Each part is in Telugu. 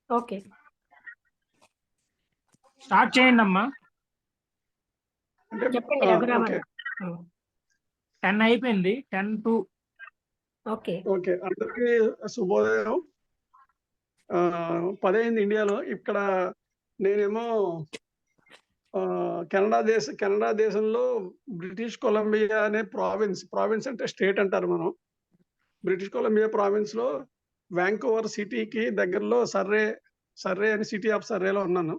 ఓకే, స్టార్ట్ చేయండి అమ్మా. చెప్పండి రఘురామన్. 10 అయిపోయింది. 10 to. ఓకే ఓకే, అందరికీ శుభోదయం. 10 అయింది ఇండియాలో. ఇక్కడ నేనేమో కెనడా దేశంలో బ్రిటిష్ కొలంబియా అనే ప్రావిన్స్ అంటే స్టేట్ అంటారు మనం. బ్రిటిష్ కొలంబియా ప్రావిన్స్ లో వ్యాంకోవర్ సిటీకి దగ్గరలో సర్రే అని సిటీ ఆఫ్ సర్రేలో ఉన్నాను.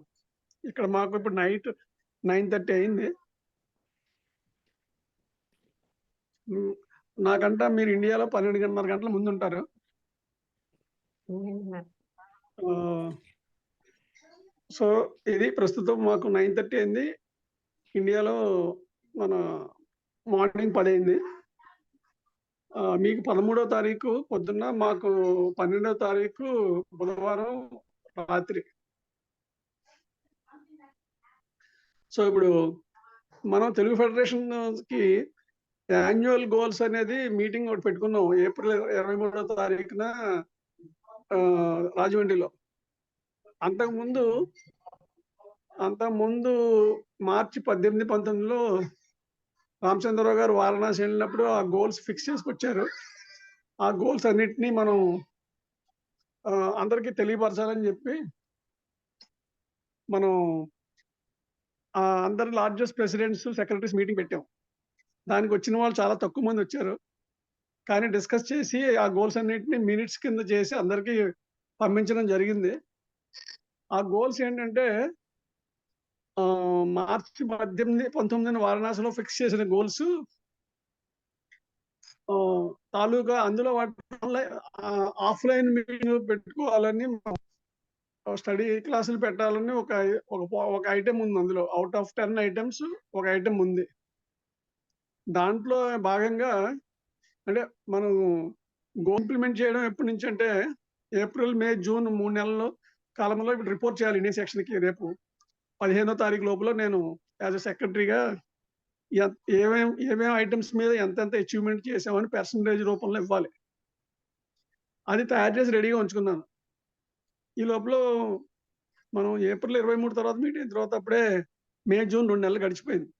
ఇక్కడ మాకు ఇప్పుడు నైట్ 9:30 అయింది. నాకంట మీరు ఇండియాలో 12:30 గంటల ముందు ఉంటారు. సో ఇది ప్రస్తుతం మాకు 9:30 అయింది. ఇండియాలో మన మార్నింగ్ 10 అయింది. మీకు 13వ తారీఖు పొద్దున్న, మాకు 12వ తారీఖు బుధవారం రాత్రి. సో ఇప్పుడు మనం తెలుగు ఫెడరేషన్ కి యాన్యువల్ గోల్స్ అనేది మీటింగ్ ఒకటి పెట్టుకున్నాం ఏప్రిల్ 23వ తారీఖున రాజమండ్రిలో. అంతకుముందు మార్చి 18, 19లో రామచంద్రరావు గారు వారణాసి వెళ్ళినప్పుడు ఆ గోల్స్ ఫిక్స్ చేసుకొచ్చారు. ఆ గోల్స్ అన్నిటినీ మనం అందరికీ తెలియపరచాలని చెప్పి మనం అందరు లార్జెస్ట్ ప్రెసిడెంట్స్, సెక్రటరీస్ మీటింగ్ పెట్టాం. దానికి వచ్చిన వాళ్ళు చాలా తక్కువ మంది వచ్చారు. కానీ డిస్కస్ చేసి ఆ గోల్స్ అన్నిటిని మినిట్స్ కింద చేసి అందరికీ పంపించడం జరిగింది. ఆ గోల్స్ ఏంటంటే మార్చి 18, 19 వారణాసిలో ఫిక్స్ చేసిన గోల్స్ తాలూకా అందులో ఆఫ్లైన్ మీటింగ్ పెట్టుకోవాలని, స్టడీ క్లాసులు పెట్టాలని ఒక ఐటెం ఉంది. అందులో అవుట్ ఆఫ్ 10 ఐటమ్స్ ఒక ఐటెం ఉంది. దాంట్లో భాగంగా అంటే మనం ఇంప్లిమెంట్ చేయడం ఎప్పటి నుంచి అంటే ఏప్రిల్, మే, జూన్ 3 నెలల కాలంలో ఇప్పుడు రిపోర్ట్ చేయాలి ఇండియన్ సెక్షన్కి. రేపు 15వ తారీఖు లోపల నేను యాజ్ ఎ సెక్రటరీగా ఏమేమి ఐటమ్స్ మీద ఎంతెంత అచీవ్మెంట్ చేసామని పర్సంటేజ్ రూపంలో ఇవ్వాలి. అది తయారు చేసి రెడీగా ఉంచుకున్నాను. ఈ లోపల మనం ఏప్రిల్ 23 తర్వాత మీటింగ్ తర్వాత అప్పుడే మే, జూన్ 2 నెలలు గడిచిపోయింది.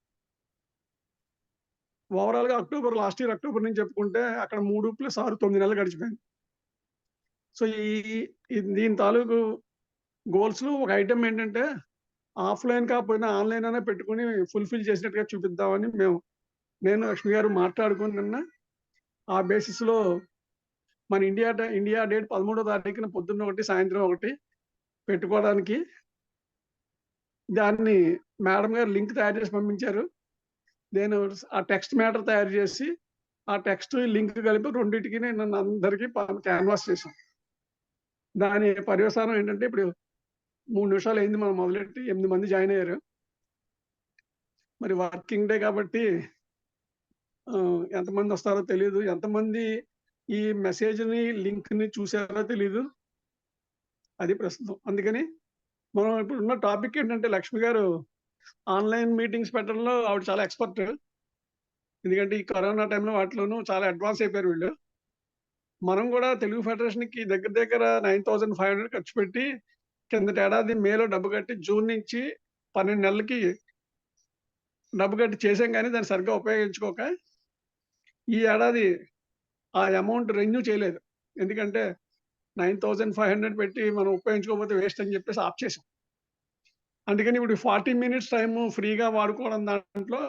ఓవరాల్గా లాస్ట్ ఇయర్ అక్టోబర్ నుంచి చెప్పుకుంటే అక్కడ 3 + 6 9 నెలలు గడిచిపోయింది. సో దీని తాలూకు గోల్స్ లో ఒక ఐటమ్ ఏంటంటే ఆఫ్లైన్ కాకపోయినా ఆన్లైన్ అనే పెట్టుకుని ఫుల్ఫిల్ చేసినట్టుగా చూపిద్దామని నేను లక్ష్మి గారు మాట్లాడుకుని నిన్న ఆ బేసిస్ లో మన ఇండియా డేట్ 13వ తారీఖున పొద్దున్న 1, సాయంత్రం 1 పెట్టుకోవడానికి దాన్ని మేడం గారు లింక్ తయారు చేసి పంపించారు. నేను ఆ టెక్స్ట్ మ్యాటర్ తయారు చేసి ఆ టెక్స్ట్ లింక్ కలిపి రెండింటికి నన్ను అందరికీ క్యాన్వాస్ చేశాం. దాని పర్యవసానం ఏంటంటే ఇప్పుడు 3 నిమిషాలు అయింది మనం మొదలెట్టి, 8 మంది జాయిన్ అయ్యారు. మరి వర్కింగ్ డే కాబట్టి ఎంతమంది వస్తారో తెలియదు, ఎంతమంది ఈ మెసేజ్ని లింక్ని చూసారో తెలీదు. అది ప్రస్తుతం. అందుకని మనం ఇప్పుడు ఉన్న టాపిక్ ఏంటంటే లక్ష్మి గారు ఆన్లైన్ మీటింగ్స్ పెట్టడంలో ఆవిడ చాలా ఎక్స్పర్ట్. ఎందుకంటే ఈ కరోనా టైంలో వాటిలోనూ చాలా అడ్వాన్స్ అయిపోయారు వీళ్ళు. మనం కూడా తెలుగు ఫెడరేషన్కి దగ్గర 9,500 ఖర్చు పెట్టి కిందటి ఏడాది మేలో డబ్బు కట్టి జూన్ నుంచి 12 నెలలకి డబ్బు కట్టి చేసాం. కానీ దాన్ని సరిగ్గా ఉపయోగించుకోక ఈ ఏడాది ఆ అమౌంట్ రెన్యూ చేయలేదు. ఎందుకంటే 9,500 పెట్టి మనం ఉపయోగించుకోకపోతే వేస్ట్ అని చెప్పేసి ఆఫ్ చేసాం. అందుకని ఇప్పుడు 40 మినిట్స్ టైం ఫ్రీగా వాడుకోవడం దాంట్లో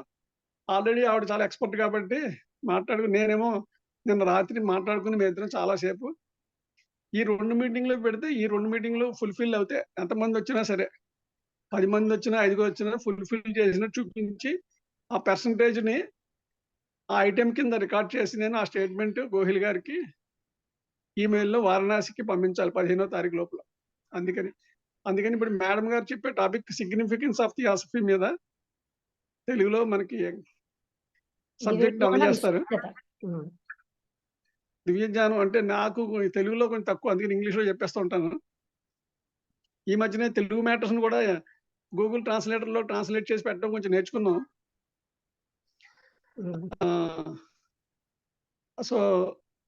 ఆల్రెడీ ఆవిడ చాలా ఎక్స్పర్ట్ కాబట్టి నేనేమో నిన్న రాత్రి మాట్లాడుకుని మేము ఇద్దరం చాలాసేపు ఈ 2 మీటింగ్లు పెడితే ఈ 2 మీటింగ్లు ఫుల్ఫిల్ అవుతే ఎంతమంది వచ్చినా సరే, 10 మంది వచ్చినా 5 వచ్చినా ఫుల్ఫిల్ చేసినట్టు చూపించి ఆ పర్సంటేజ్ని ఆ ఐటెం కింద రికార్డ్ చేసి నేను ఆ స్టేట్మెంట్ గోహిల్ గారికి ఈమెయిల్లో వారణాసికి పంపించాలి 15వ తారీఖు లోపల. అందుకని ఇప్పుడు మేడం గారు చెప్పే topic significance of the philosophy మీద తెలుగులో మనకి సబ్జెక్ట్ అందజేస్తారు. దివ్య జ్ఞానం అంటే నాకు తెలుగులో కొంచెం తక్కువ, అందుకని ఇంగ్లీష్లో చెప్పేస్తూ ఉంటాను. ఈ మధ్యనే తెలుగు మ్యాటర్స్ కూడా గూగుల్ ట్రాన్స్లేటర్లో ట్రాన్స్లేట్ చేసి పెట్టడం కొంచెం నేర్చుకున్నాం. సో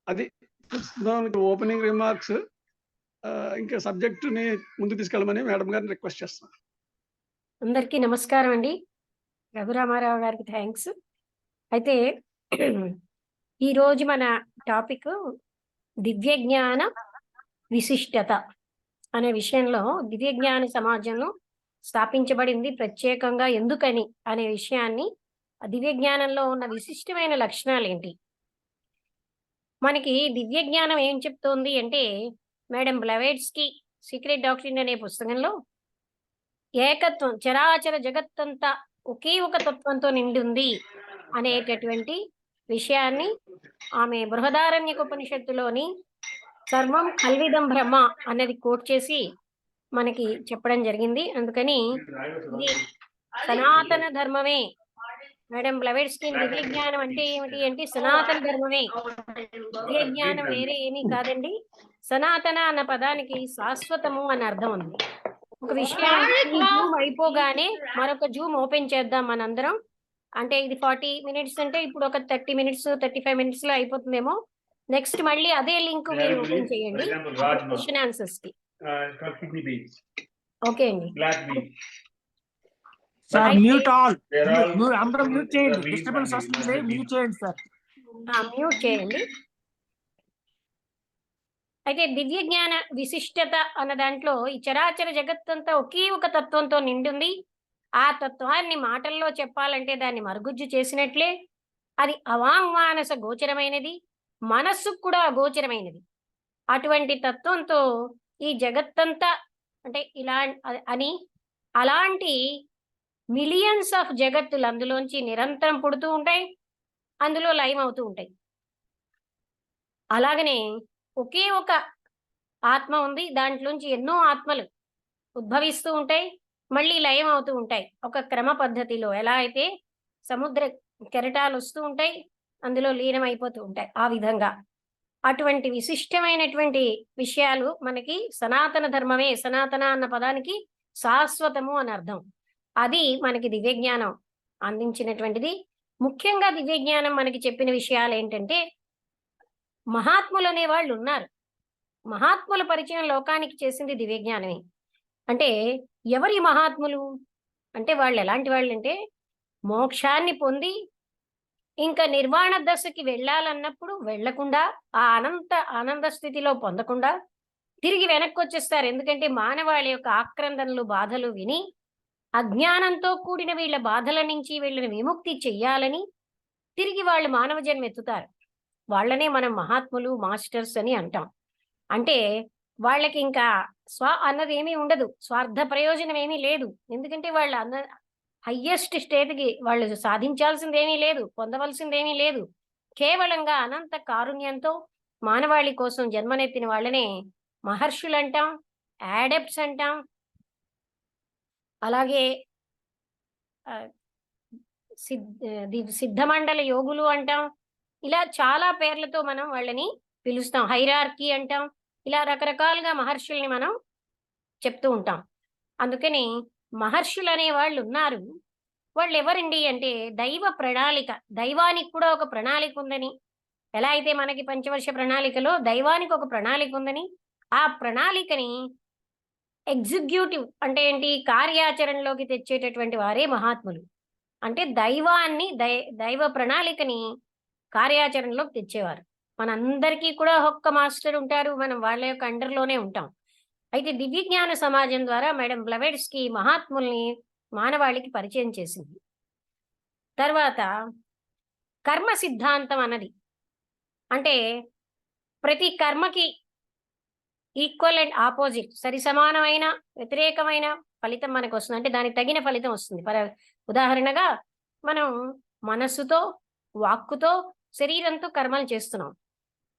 అది ఓపెనింగ్ రిమార్క్స్. ఇంకా సబ్జెక్టుని ముందుకు తీసుకెళ్ళమని మేడం గారిని రిక్వెస్ట్ చేస్తున్నాను. అందరికీ నమస్కారం అండి. రఘురామారావు గారికి థ్యాంక్స్. అయితే ఈరోజు మన టాపిక్ దివ్య జ్ఞాన విశిష్టత అనే విషయంలో దివ్య జ్ఞాన సమాజంలో స్థాపించబడింది ప్రత్యేకంగా ఎందుకని అనే విషయాన్ని, దివ్య జ్ఞానంలో ఉన్న విశిష్టమైన లక్షణాలు ఏంటి, మనకి దివ్య జ్ఞానం ఏం చెప్తోంది అంటే, మేడం బ్లవేట్స్కి సీక్రెట్ డాక్ట్రిన్ అనే పుస్తకంలో ఏకత్వం, చరాచర జగత్తంతా ఒకే ఒక తత్వంతో నిండి ఉంది అనేటటువంటి విషయాన్ని ఆమె బృహదారణ్యకోపనిషత్తులోని సర్వం కల్విదం బ్రహ్మ అన్నది కోట్ చేసి మనకి చెప్పడం జరిగింది. అందుకని ఇది సనాతన ధర్మమే. మేడం బ్లవేట్స్కి దివ్య జ్ఞానం అంటే ఏమిటి అంటే సనాతన ధర్మమే. దివ్య జ్ఞానం వేరే ఏమీ కాదండి. సనాతన అన్న పదానికి శాశ్వతము అని అర్థం ఉంది. ఒక విషయాన్ని జూమ్ అయిపోగానే మరొక జూమ్ ఓపెన్ చేద్దాం మనందరం. అంటే ఇది 40 minutes అంటే ఇప్పుడు ఒక 30 minutes 35 minutes లో అయిపోతుందేమో. నెక్స్ట్ మళ్ళీ అదే లింక్ మీరు ఓపెన్ చేయండి క్వశ్చన్ ఆన్సర్స్ కి. ఓకే అండి. సార్ మ్యూట్ ఆల్, అందరూ మ్యూట్ చేయండి, డిస్టర్బెన్స్ వస్తుంది, మ్యూట్ చేయండి సార్. మ్యూట్ చేయండి. అయితే దివ్య జ్ఞాన విశిష్టత అన్న దాంట్లో ఈ చరాచర జగత్తంతా ఒకే ఒక తత్వంతో నిండుంది. ఆ తత్వాన్ని మాటల్లో చెప్పాలంటే దాన్ని మరుగుజ్జు చేసినట్లే. అది అవాంగ్మానస గోచరమైనది, మనస్సుకు కూడా అగోచరమైనది. అటువంటి తత్వంతో ఈ జగత్తంతా అంటే ఇలా అని అలాంటి మిలియన్స్ ఆఫ్ జగత్తులు అందులోంచి నిరంతరం పుడుతూ ఉంటాయి, అందులో లయం అవుతూ ఉంటాయి. అలాగనే ఒకే ఒక ఆత్మ ఉంది, దాంట్లోంచి ఎన్నో ఆత్మలు ఉద్భవిస్తూ ఉంటాయి, మళ్ళీ లయం అవుతూ ఉంటాయి. ఒక క్రమ పద్ధతిలో ఎలా అయితే సముద్ర కెరటాలు వస్తూ ఉంటాయి, అందులో లీనం అయిపోతూ ఉంటాయి, ఆ విధంగా అటువంటి విశిష్టమైనటువంటి విషయాలు మనకి సనాతన ధర్మమే. సనాతన అన్న పదానికి శాశ్వతము అని అర్థం. అది మనకి దివ్య జ్ఞానం అందించినటువంటిది. ముఖ్యంగా దివ్య జ్ఞానం మనకి చెప్పిన విషయాలు ఏంటంటే, మహాత్ములు అనే వాళ్ళు ఉన్నారు. మహాత్ముల పరిచయం లోకానికి చేసింది దివ్య జ్ఞానమే. అంటే ఎవరి మహాత్ములు అంటే వాళ్ళు ఎలాంటి వాళ్ళు అంటే, మోక్షాన్ని పొంది ఇంకా నిర్వాణ దశకి వెళ్ళాలన్నప్పుడు వెళ్లకుండా, ఆ ఆనంద స్థితిలో పొందకుండా తిరిగి వెనక్కి వచ్చేస్తారు. ఎందుకంటే మానవాళి యొక్క ఆక్రందనలు బాధలు విని అజ్ఞానంతో కూడిన వీళ్ళ బాధల నుంచి వీళ్ళని విముక్తి చెయ్యాలని తిరిగి వాళ్ళు మానవ జన్మ ఎత్తుతారు. వాళ్ళనే మనం మహాత్ములు, మాస్టర్స్ అని అంటాం. అంటే వాళ్ళకి ఇంకా అన్నది ఏమీ ఉండదు, స్వార్థ ప్రయోజనం ఏమీ లేదు. ఎందుకంటే వాళ్ళ హయ్యెస్ట్ స్టేట్కి వాళ్ళు సాధించాల్సింది ఏమీ లేదు, పొందవలసింది ఏమీ లేదు. కేవలంగా అనంత కారుణ్యంతో మానవాళి కోసం జన్మనెత్తిన వాళ్ళనే మహర్షులు అంటాం, యాడెప్ట్స్ అంటాం, అలాగే సిద్ధమండల యోగులు అంటాం. ఇలా చాలా పేర్లతో మనం వాళ్ళని పిలుస్తాం. హైరార్కీ అంటాం. ఇలా రకరకాలుగా మహర్షుల్ని మనం చెప్తూ ఉంటాం. అందుకని మహర్షులు అనే వాళ్ళు ఉన్నారు. వాళ్ళు ఎవరండి అంటే దైవ ప్రణాళిక. దైవానికి కూడా ఒక ప్రణాళిక ఉందని, ఎలా అయితే మనకి పంచవర్ష ప్రణాళికలో దైవానికి ఒక ప్రణాళిక ఉందని, ఆ ప్రణాళికని ఎగ్జిక్యూటివ్ అంటే ఏంటి, కార్యాచరణలోకి తెచ్చేటటువంటి వారే మహాత్ములు. అంటే దైవాన్ని దైవ ప్రణాళికని కార్యాచరణలోకి తెచ్చేవారు. మనందరికీ కూడా ఒక్క మాస్టర్ ఉంటారు, మనం వాళ్ళ యొక్క అండర్లోనే ఉంటాం. అయితే దివ్య జ్ఞాన సమాజం ద్వారా మేడం బ్లవేట్స్కి మహాత్ముల్ని మానవాళికి పరిచయం చేసింది. తర్వాత కర్మ సిద్ధాంతం అన్నది, అంటే ప్రతి కర్మకి ఈక్వల్ అండ్ ఆపోజిట్, సరి సమానమైన వ్యతిరేకమైన ఫలితం మనకు వస్తుంది. అంటే దానికి తగిన ఫలితం వస్తుంది. ఉదాహరణగా మనం మనస్సుతో, వాక్కుతో, శరీరంతో కర్మలు చేస్తున్నాం.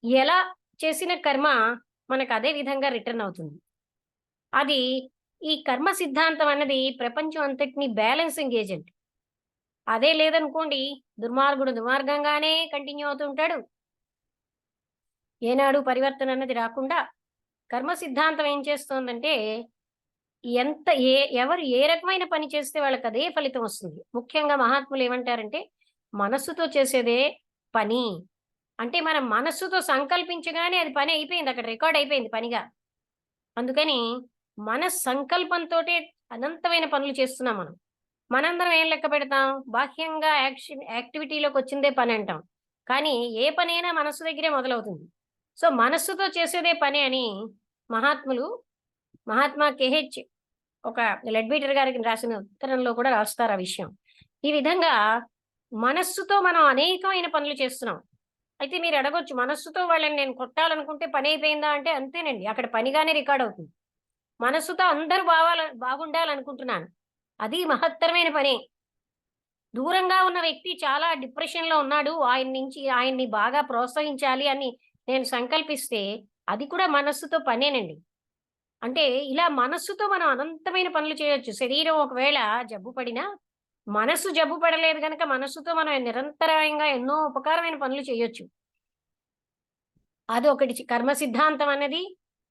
ఎలా చేసిన కర్మ మనకు అదే విధంగా రిటర్న్ అవుతుంది. అది ఈ కర్మ సిద్ధాంతం అన్నది ప్రపంచం అంతటిని బ్యాలెన్సింగ్ ఏజెంట్. అదే లేదనుకోండి, దుర్మార్గుడు దుర్మార్గంగానే కంటిన్యూ అవుతూ ఉంటాడు, ఏనాడు పరివర్తన అన్నది రాకుండా. కర్మ సిద్ధాంతం ఏం చేస్తోందంటే, ఎవరు ఏ రకమైన పని చేస్తే వాళ్ళకి అదే ఫలితం వస్తుంది. ముఖ్యంగా మహాత్ములు ఏమంటారంటే, మనస్సుతో చేసేదే పని అంటే మనం మనస్సుతో సంకల్పించగానే అది పని అయిపోయింది, అక్కడ రికార్డ్ అయిపోయింది పనిగా. అందుకని మన సంకల్పంతోటే అనంతమైన పనులు చేస్తున్నాం మనం. మనందరం ఏం లెక్క పెడతాం? బాహ్యంగా యాక్టివిటీలోకి వచ్చిందే పని అంటాం. కానీ ఏ పనైనా మనస్సు దగ్గరే మొదలవుతుంది. సో, మనస్సుతో చేసేదే పని అని మహాత్ములు, మహాత్మా కేహెచ్ ఒక లెడ్బీటర్ గారికి రాసిన ఉత్తరంలో కూడా రాస్తారు ఆ విషయం. ఈ విధంగా మనస్సుతో మనం అనేకమైన పనులు చేస్తున్నాం. అయితే మీరు అడగొచ్చు, మనస్సుతో వాళ్ళని నేను కొట్టాలనుకుంటే పని అయిపోయిందా అంటే అంతేనండి. అక్కడ పనిగానే రికార్డ్ అవుతుంది. మనస్సుతో అందరూ బాగుండాలనుకుంటున్నాను. అది మహత్తరమైన పనే. దూరంగా ఉన్న వ్యక్తి చాలా డిప్రెషన్‌లో ఉన్నాడు. ఆయన్ని బాగా ప్రోత్సహించాలి అని నేను సంకల్పిస్తే అది కూడా మనస్సుతో పనేనండి. అంటే ఇలా మనస్సుతో మనం అనంతమైన పనులు చేయొచ్చు. శరీరం ఒకవేళ జబ్బు పడినా, మనస్సు జబ్బు పడలేదు గనక మనస్సుతో మనం నిరంతరాయంగా ఎన్నో ఉపకారమైన పనులు చేయొచ్చు. అదొకటి కర్మ సిద్ధాంతం అన్నది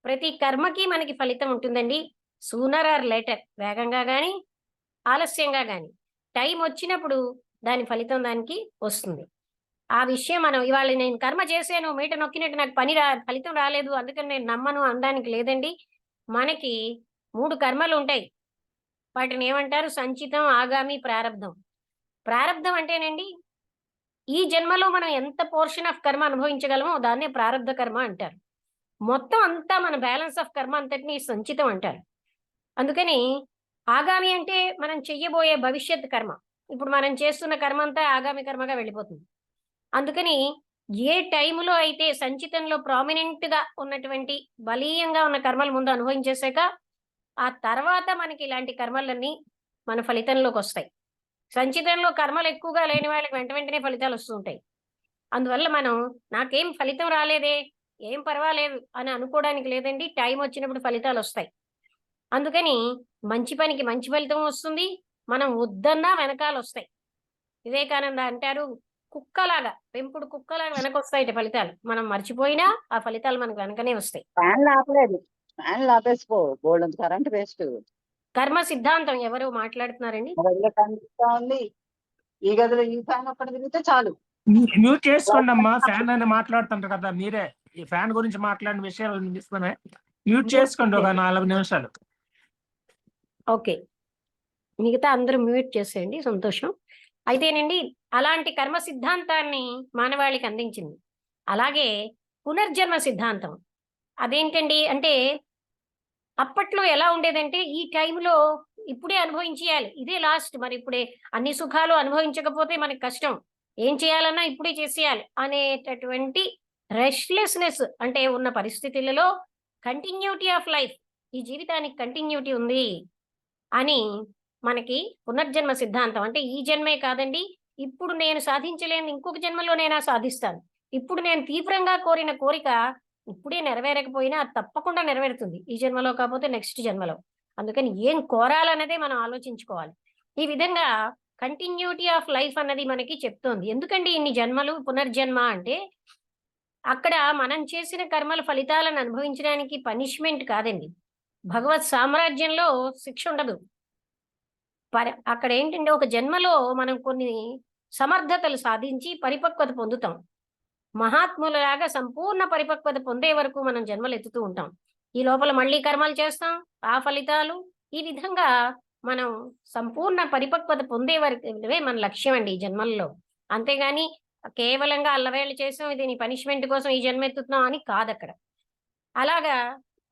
ప్రతి కర్మకి మనకి ఫలితం ఉంటుందండి. సూనర్ ఆర్ లేటర్, వేగంగా గాని, ఆలస్యంగా గాని టైం వచ్చినప్పుడు దాని ఫలితం దానికి వస్తుంది. ఆ విషయం మనం ఇవాళ నేను కర్మ చేశాను, మీట నొక్కినట్టు నాకు ఫలితం రాలేదు, అందుకని నేను నమ్మను అనడానికి లేదండి. మనకి 3 కర్మలుంటాయి. వాటిని ఏమంటారు? సంచితం, ఆగామి, ప్రారబ్ధం. ప్రారబ్ధం అంటేనండి, ఈ జన్మలో మనం ఎంత పోర్షన్ ఆఫ్ కర్మ అనుభవించగలమో దాన్నే ప్రారబ్ధ కర్మ అంటారు. మొత్తం అంతా మన బ్యాలెన్స్ ఆఫ్ కర్మ అంతటిని సంచితం అంటారు. అందుకని ఆగామి అంటే మనం చెయ్యబోయే భవిష్యత్ కర్మ. ఇప్పుడు మనం చేస్తున్న కర్మ అంతా ఆగామి కర్మగా వెళ్ళిపోతుంది. అందుకని ఏ టైములో అయితే సంచితంలో ప్రామినెంట్‌గా ఉన్నటువంటి బలీయంగా ఉన్న కర్మలు ముందు అనుభవించేసాక, ఆ తర్వాత మనకి ఇలాంటి కర్మలన్నీ మన ఫలితంలోకొస్తాయి. సంచితంలో కర్మలు ఎక్కువగా లేని వాళ్ళకి వెంటనే ఫలితాలొస్తూ ఉంటాయి. అందువల్ల మనం నాకేం ఫలితం రాలేదే, ఏం పర్వాలేదు అని అనుకోవడానికి లేదండి. టైం వచ్చినప్పుడు ఫలితాలొస్తాయి. అందుకని మంచి పనికి మంచి ఫలితం వస్తుంది. మనం వద్దన్నా వెనకాలొస్తాయి. వివేకానంద అంటారు, కుక్కలాగా, పెంపుడు కుక్కలాగా వెనకొస్తాయిట ఫలితాలు. మనం మర్చిపోయినా ఆ ఫలితాలు మనకు వెనకనే వస్తాయి. ఫ్యాన్లు ఆపలేదు. ఫ్యాన్లు ఆపేసిపో, బోల్డంత కరెంట్ వేస్ట్. కర్మ సిద్ధాంతం ఎవరు మాట్లాడుతున్నారండి? మా గదిలో కనిపిస్తా ఉంది. ఈ గదిలో ఈ ఫ్యాన్ ఒక్కటి తిరిగితే చాలు. మ్యూట్ చేసుకోండి అమ్మా, ఫ్యాన్ అని మాట్లాడుతుంటారు కదా మీరే. ఈ ఫ్యాన్ గురించి మాట్లాడిన విషయాలు తీసుకునే మ్యూట్ చేసుకోండి ఒక 4 నిమిషాలు. ఓకే. మిగతా అందరూ మ్యూట్ చేసేయండి, సంతోషం. అయితేనండి అలాంటి కర్మ సిద్ధాంతాన్ని మానవాళికి అందించింది. అలాగే పునర్జన్మ సిద్ధాంతం. అదేంటండి అంటే, అప్పట్లో ఎలా ఉండేదంటే ఈ టైంలో ఇప్పుడే అనుభవించేయాలి, ఇదే లాస్ట్, మరి ఇప్పుడే అన్ని సుఖాలు అనుభవించకపోతే మనకి కష్టం, ఏం చేయాలన్నా ఇప్పుడే చేసేయాలి అనేటటువంటి రెస్ట్‌లెస్‌నెస్ అంటే ఉన్న పరిస్థితులలో కంటిన్యూటీ ఆఫ్ లైఫ్, ఈ జీవితానికి కంటిన్యూటీ ఉంది అని మనకి పునర్జన్మ సిద్ధాంతం. అంటే ఈ జన్మే కాదండి, ఇప్పుడు నేను సాధించలేనిది ఇంకొక జన్మలోనైనా సాధిస్తాను. ఇప్పుడు నేను తీవ్రంగా కోరిన కోరిక ఇప్పుడే నెరవేరకపోయినా అది తప్పకుండా నెరవేరుతుంది. ఈ జన్మలో కాకపోతే నెక్స్ట్ జన్మలో. అందుకని ఏం కోరాలన్నదే మనం ఆలోచించుకోవాలి. ఈ విధంగా కంటిన్యూటీ ఆఫ్ లైఫ్ అన్నది మనకి చెప్తోంది. ఎందుకండి ఇన్ని జన్మలు, పునర్జన్మ అంటే అక్కడ మనం చేసిన కర్మల ఫలితాలను అనుభవించడానికి పనిష్మెంట్ కాదండి. భగవత్ సామ్రాజ్యంలో శిక్ష ఉండదు. అక్కడ ఏంటంటే ఒక జన్మలో మనం కొన్ని సమర్థతలు సాధించి పరిపక్వత పొందుతాం. మహాత్ములలాగా సంపూర్ణ పరిపక్వత పొందే వరకు మనం జన్మలు ఎత్తుతూ ఉంటాం. ఈ లోపల మళ్ళీ కర్మలు చేస్తాం, ఆ ఫలితాలు, ఈ విధంగా మనం సంపూర్ణ పరిపక్వత పొందే వరకే మన లక్ష్యం అండి ఈ జన్మల్లో. అంతేగాని కేవలంగా అల్లవేళ చేసాం, ఇది నీ పనిష్మెంట్ కోసం ఈ జన్మ ఎత్తుతున్నాం అని కాదక్కడ. అలాగా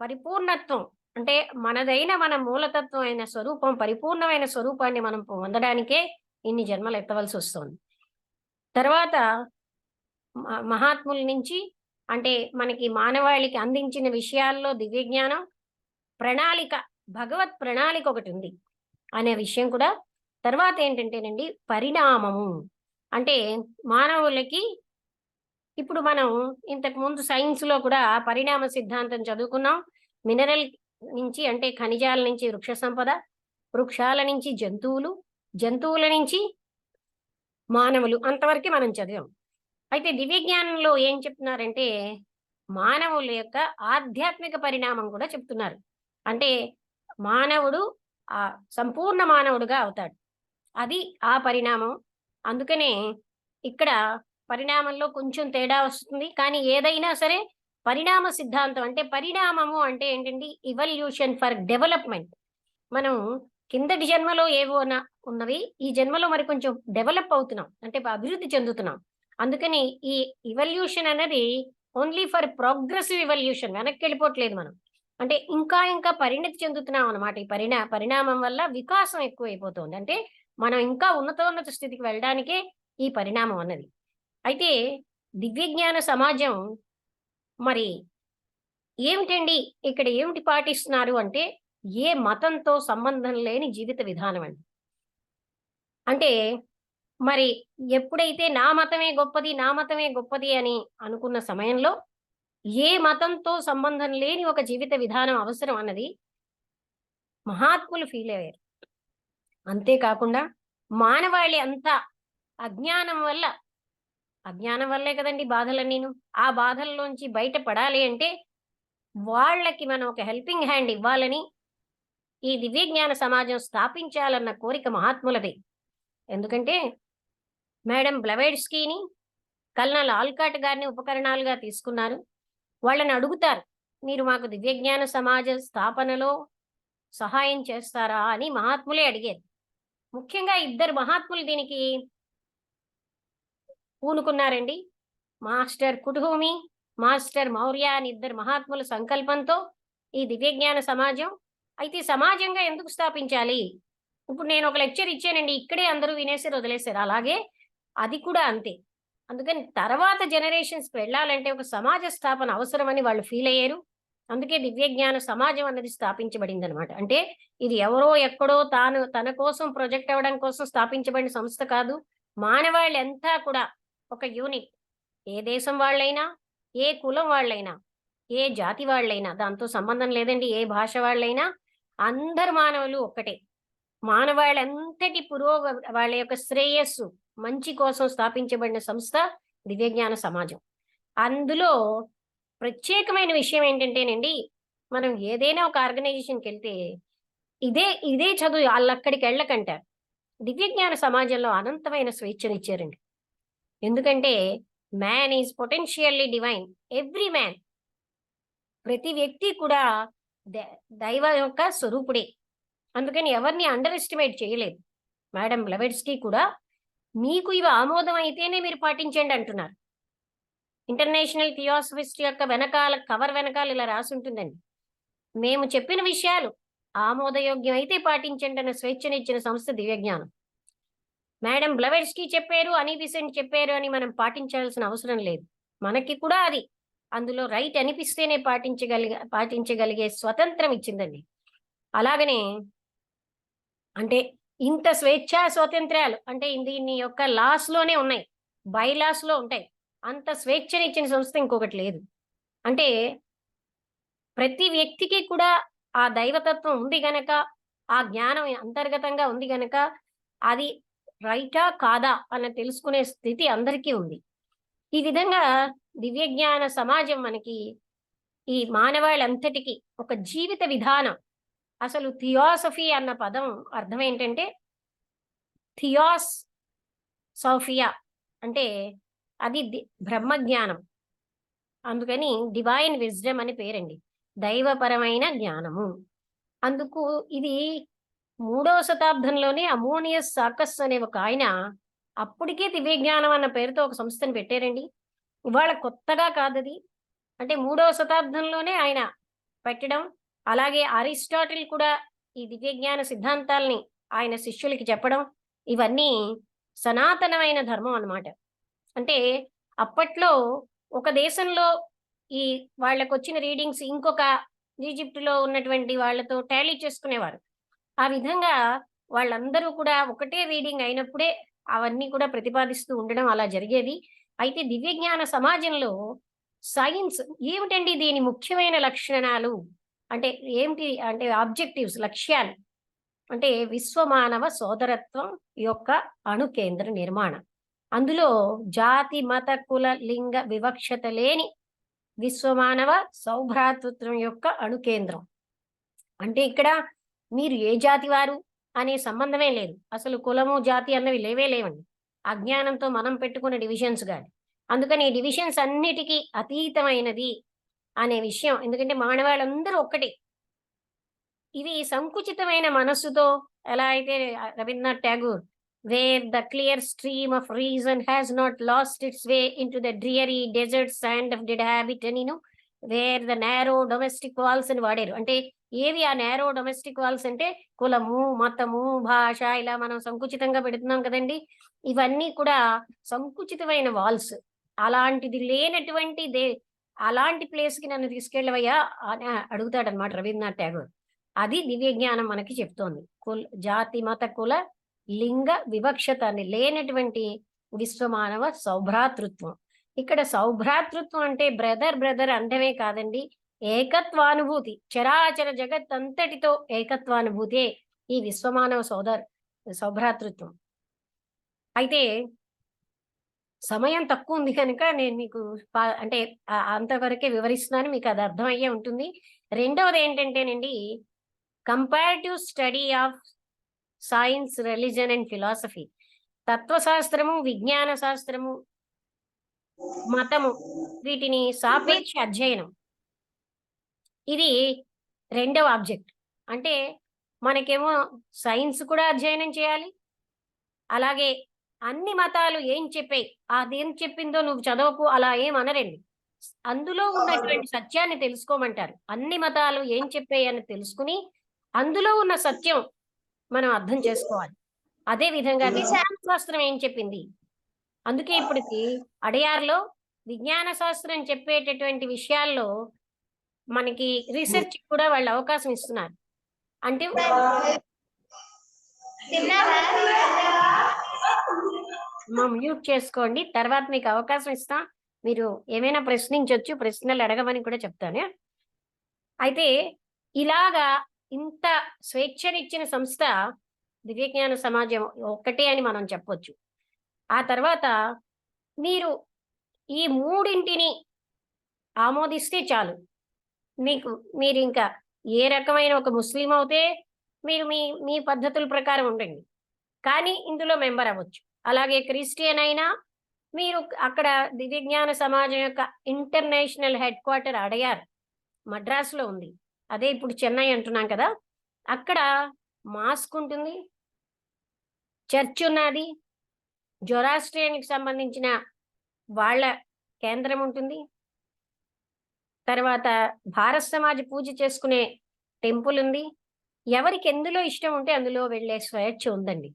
పరిపూర్ణత్వం అంటే మనదైన మన మూలతత్వం అయిన స్వరూపం, పరిపూర్ణమైన స్వరూపాన్ని మనం పొందడానికే ఇన్ని జన్మలు ఎత్తవలసి వస్తుంది. తర్వాత మహాత్ముల నుంచి అంటే మనకి మానవాళికి అందించిన విషయాల్లో దివ్య జ్ఞానం, ప్రణాళిక, భగవత్ ప్రణాళిక ఒకటి ఉంది అనే విషయం కూడా. తర్వాత ఏంటంటేనండి పరిణామము. అంటే మానవులకి ఇప్పుడు మనం ఇంతకు ముందు సైన్స్‌లో కూడా పరిణామ సిద్ధాంతం చదువుకున్నాం. మినరల్ నుంచి అంటే ఖనిజాల నుంచి వృక్ష సంపద, వృక్షాల నుంచి జంతువులు, జంతువుల నుంచి మానవులు, అంతవరకే మనం చదివాం. అయితే దివ్య జ్ఞానంలో ఏం చెప్తున్నారంటే మానవుల యొక్క ఆధ్యాత్మిక పరిణామం కూడా చెప్తున్నారు. అంటే మానవుడు సంపూర్ణ మానవుడుగా అవుతాడు. అది ఆ పరిణామం. అందుకనే ఇక్కడ పరిణామంలో కొంచెం తేడా వస్తుంది. కానీ ఏదైనా సరే పరిణామ సిద్ధాంతం అంటే పరిణామము అంటే ఏంటండి? Evolution for development. మనం కిందటి జన్మలో ఏవో ఉన్నవి ఈ జన్మలో మరి కొంచెం డెవలప్ అవుతున్నాం. అంటే అభివృద్ధి చెందుతున్నాం. అందుకని ఈ ఇవల్యూషన్ అనేది ఓన్లీ ఫర్ ప్రోగ్రెసివ్ ఇవల్యూషన్, వెనక్కి వెళ్ళిపోవట్లేదు మనం. అంటే ఇంకా పరిణతి చెందుతున్నాం అన్నమాట. ఈ పరిణామం వల్ల వికాసం ఎక్కువైపోతుంది. అంటే మనం ఇంకా ఉన్నతోన్నత స్థితికి వెళ్ళడానికే ఈ పరిణామం అన్నది. అయితే దివ్యజ్ఞాన సమాజం మరి ఏమిటండి ఇక్కడ ఏమిటి పాటిస్తున్నారు అంటే ఏ మతంతో సంబంధం లేని జీవిత విధానం అండి. అంటే మరి ఎప్పుడైతే నా మతమే గొప్పది అని అనుకున్న సమయంలో ఏ మతంతో సంబంధం లేని ఒక జీవిత విధానం అవసరం అన్నది మహాత్ములు ఫీల్ అయ్యారు. అంతేకాకుండా మానవాళి అంతా అజ్ఞానం వల్లే కదండి బాధలన్నీను. ఆ బాధల్లోంచి బయటపడాలి అంటే వాళ్ళకి మనం ఒక హెల్పింగ్ హ్యాండ్ ఇవ్వాలని ఈ దివ్యజ్ఞాన సమాజం స్థాపించాలన్న కోరిక మహాత్ములది. ఎందుకంటే మేడం బ్లవేడ్స్కీని, కల్నల్ ఆల్కాట్ గారిని ఉపకరణాలుగా తీసుకున్నారు. వాళ్ళని అడుగుతారు, మీరు మాకు దివ్యజ్ఞాన సమాజ స్థాపనలో సహాయం చేస్తారా అని మహాత్ములే అడిగారు. ముఖ్యంగా ఇద్దరు మహాత్ములు దీనికి పూనుకున్నారండి. మాస్టర్ కుటుహూమి, మాస్టర్ మౌర్య అని ఇద్దరు మహాత్ముల సంకల్పంతో ఈ దివ్యజ్ఞాన సమాజం. అయితే సమాజంగా ఎందుకు స్థాపించాలి? ఇప్పుడు నేను ఒక లెక్చర్ ఇచ్చానండి, ఇక్కడే అందరూ వినేసారు వదిలేశారు. అలాగే అది కూడా అంతే. అందుకని తర్వాత జనరేషన్స్కి వెళ్ళాలంటే ఒక సమాజ స్థాపన అవసరమని వాళ్ళు ఫీల్ అయ్యారు. అందుకే దివ్యజ్ఞాన సమాజం అన్నది స్థాపించబడింది అనమాట. అంటే ఇది ఎవరో ఎక్కడో తన కోసం ప్రొజెక్ట్ అవ్వడం కోసం స్థాపించబడిన సంస్థ కాదు. మానవాళ్ళంతా కూడా ఒక యూనిట్. ఏ దేశం వాళ్ళైనా, ఏ కులం వాళ్ళైనా, ఏ జాతి వాళ్ళైనా, దాంతో సంబంధం లేదండి. ఏ భాష వాళ్ళైనా అందరు మానవులు ఒక్కటే. మానవాళ్ళంతటి వాళ్ళ యొక్క శ్రేయస్సు మంచి కోసం స్థాపించబడిన సంస్థ దివ్యజ్ఞాన సమాజం. అందులో ప్రత్యేకమైన విషయం ఏంటంటేనండి, మనం ఏదైనా ఒక ఆర్గనైజేషన్కి వెళ్తే ఇదే చదువు వాళ్ళక్కడికి వెళ్ళకంటారు. దివ్యజ్ఞాన సమాజంలో అనంతమైన స్వేచ్ఛనిచ్చారండి. ఎందుకంటే man is potentially divine. Every man, ప్రతి వ్యక్తి కూడా దైవ యొక్క స్వరూపుడే. అందుకని ఎవరిని అండర్ ఎస్టిమేట్ చేయలేదు. మేడం బ్లవేడ్స్కీ కూడా మీకు ఇవి ఆమోదం అయితేనే మీరు పాటించండి అంటున్నారు. ఇంటర్నేషనల్ థియోసఫిస్ట్ యొక్క కవర్ వెనకాల ఇలా రాసి ఉంటుందండి, మేము చెప్పిన విషయాలు ఆమోదయోగ్యం అయితే పాటించండి అన్న స్వేచ్ఛనిచ్చిన సంస్థ దివ్యజ్ఞానం. మేడం బ్లవేడ్స్కీ చెప్పారు, అని బిసెంట్ చెప్పారు అని మనం పాటించాల్సిన అవసరం లేదు. మనకి కూడా అది అందులో రైట్ అనిపిస్తేనే పాటించగలిగే స్వతంత్రం ఇచ్చిందండి. అలాగనే అంటే ఇంత స్వేచ్ఛా స్వాతంత్ర్యాలు అంటే దీని యొక్క లాస్ లోనే ఉన్నాయి, బైలాస్ లో ఉంటాయి. అంత స్వేచ్ఛనిచ్చిన సంస్థ ఇంకొకటి లేదు. అంటే ప్రతి వ్యక్తికి కూడా ఆ దైవతత్వం ఉంది గనక, ఆ జ్ఞానం అంతర్గతంగా ఉంది గనక అది రైటా కాదా అన్న తెలుసుకునే స్థితి అందరికీ ఉంది. ఈ విధంగా దివ్యజ్ఞాన సమాజం మనకి ఈ మానవాళంతటికి ఒక జీవిత విధానం. అసలు థియోసఫీ అన్న పదం అర్థం ఏంటంటే థియాస్ సోఫియా అంటే అది బ్రహ్మజ్ఞానం. అందుకని డివైన్ విజ్డమ్ అని పేరండి, దైవపరమైన జ్ఞానము. అందుకు ఇది 3వ శతాబ్దంలోనే అమోనియస్ సాకస్ అనే ఒక ఆయన అప్పటికే దివ్యజ్ఞానం అన్న పేరుతో ఒక సంస్థను పెట్టారండి. ఇవాళ కొత్తగా కాదది. అంటే 3వ శతాబ్దంలోనే ఆయన పెట్టడం. అలాగే అరిస్టాటిల్ కూడా ఈ దివ్యజ్ఞాన సిద్ధాంతాల్ని ఆయన శిష్యులకి చెప్పడం, ఇవన్నీ సనాతనమైన ధర్మం అన్నమాట. అంటే అప్పట్లో ఒక దేశంలో ఈ వాళ్ళకు వచ్చిన రీడింగ్స్ ఇంకొక ఈజిప్టులో ఉన్నటువంటి వాళ్ళతో టాలీ చేసుకునేవారు. ఆ విధంగా వాళ్ళందరూ కూడా ఒకటే రీడింగ్ అయినప్పుడే అవన్నీ కూడా ప్రతిపాదిస్తూ ఉండడం అలా జరిగేది. అయితే దివ్యజ్ఞాన సమాజంలో సైన్స్ ఏమిటండి, దీని ముఖ్యమైన లక్షణాలు అంటే ఏమిటి అంటే ఆబ్జెక్టివ్స్, లక్ష్యాలు అంటే విశ్వమానవ సోదరత్వం యొక్క అణు కేంద్ర నిర్మాణం. అందులో జాతి మత కుల లింగ వివక్షత లేని విశ్వమానవ సౌభ్రాతృత్వం యొక్క అణు కేంద్రం. అంటే ఇక్కడ మీరు ఏ జాతి వారు అనే సంబంధమే లేదు. అసలు కులము జాతి అన్నవి లేవే లేవండి. అజ్ఞానంతో మనం పెట్టుకున్న డివిజన్స్ కాదు. అందుకని ఈ డివిజన్స్ అన్నిటికీ అతీతమైనది అనే విషయం, ఎందుకంటే మానవాళ్ళందరూ ఒక్కటి. ఇది సంకుచితమైన మనస్సుతో ఎలా అయితే Rabindranath Tagore where the clear stream of reason has not lost its way into the dreary desert sand of dead habit అని where the narrow domestic walls అని వాడారు. అంటే ఏవి ఆ నేరో డొమెస్టిక్ వాల్స్ అంటే కులము, మతము, భాష ఇలా మనం సంకుచితంగా పెడుతున్నాం కదండి. ఇవన్నీ కూడా సంకుచితమైన వాల్స్. అలాంటిది లేనటువంటి అలాంటి ప్లేస్ కి నన్ను తీసుకెళ్ళవయ్యా అని అడుగుతాడనమాట రవీంద్రనాథ్ ఠాగూర్. అది దివ్య జ్ఞానం మనకి చెప్తోంది. జాతి మత కుల లింగ వివక్షత అని లేనటువంటి విశ్వమానవ సౌభ్రాతృత్వం. ఇక్కడ సౌభ్రాతృత్వం అంటే బ్రదర్ అంటమే కాదండి, ఏకత్వానుభూతి. చరాచర జగత్ అంతటితో ఏకత్వానుభూతే ఈ విశ్వమానవ సౌభ్రాతృత్వం. అయితే సమయం తక్కువ ఉంది కనుక నేను మీకు అంటే అంతవరకే వివరిస్తున్నాను, మీకు అది అర్థమయ్యే ఉంటుంది. రెండవది ఏంటంటేనండి, comparative study of science, religion and philosophy. తత్వశాస్త్రము, విజ్ఞాన శాస్త్రము, మతము, వీటిని సాపేక్ష అధ్యయనం. ఇది రెండవ ఆబ్జెక్ట్. అంటే మనకేమో సైన్స్ కూడా అధ్యయనం చేయాలి, అలాగే అన్ని మతాలు ఏం చెప్పాయి, అదేం చెప్పిందో నువ్వు చదవకు అలా ఏం అనరండి. అందులో ఉన్నటువంటి సత్యాన్ని తెలుసుకోమంటారు. అన్ని మతాలు ఏం చెప్పాయి అని తెలుసుకుని అందులో ఉన్న సత్యం మనం అర్థం చేసుకోవాలి. అదే విధంగా విజ్ఞాన శాస్త్రం ఏం చెప్పింది. అందుకే ఇప్పటికి అడయార్లో విజ్ఞాన శాస్త్రం చెప్పేటటువంటి విషయాల్లో మనకి రీసెర్చ్ కూడా వాళ్ళు అవకాశం ఇస్తున్నారు. అంటే మ్యూట్ చేసుకోండి, తర్వాత మీకు అవకాశం ఇస్తాం. మీరు ఏమైనా ప్రశ్నించవచ్చు, ప్రశ్నలు అడగమని కూడా చెప్తాను. అయితే ఇలాగా ఇంత స్వేచ్ఛనిచ్చిన సంస్థ దివ్యజ్ఞాన సమాజం ఒక్కటే అని మనం చెప్పొచ్చు. ఆ తర్వాత మీరు ఈ మూడింటిని ఆమోదిస్తే చాలు. మీరు ఇంకా ఏ రకమైన ఒక ముస్లిం అవుతే మీరు మీ పద్ధతుల ప్రకారం ఉండండి, కానీ ఇందులో మెంబర్ అవ్వచ్చు. అలాగే క్రిస్టియన్ అయినా మీరు అక్కడ దివ్యజ్ఞాన సమాజం యొక్క ఇంటర్నేషనల్ హెడ్ క్వార్టర్ అడయార్ మద్రాసులో ఉంది. అదే ఇప్పుడు చెన్నై అంటున్నాం కదా, అక్కడ మాస్క్ ఉంటుంది, చర్చ్ ఉన్నది, జొరాస్ట్రియన్కి సంబంధించిన వాళ్ళ కేంద్రం ఉంటుంది, తర్వాత భారత సమాజ్ పూజ చేసుకునే టెంపుల్ ఉంది. ఎవరికి ఎందులో ఇష్టం ఉంటే అందులో వెళ్ళే స్వేచ్ఛ ఉందండి.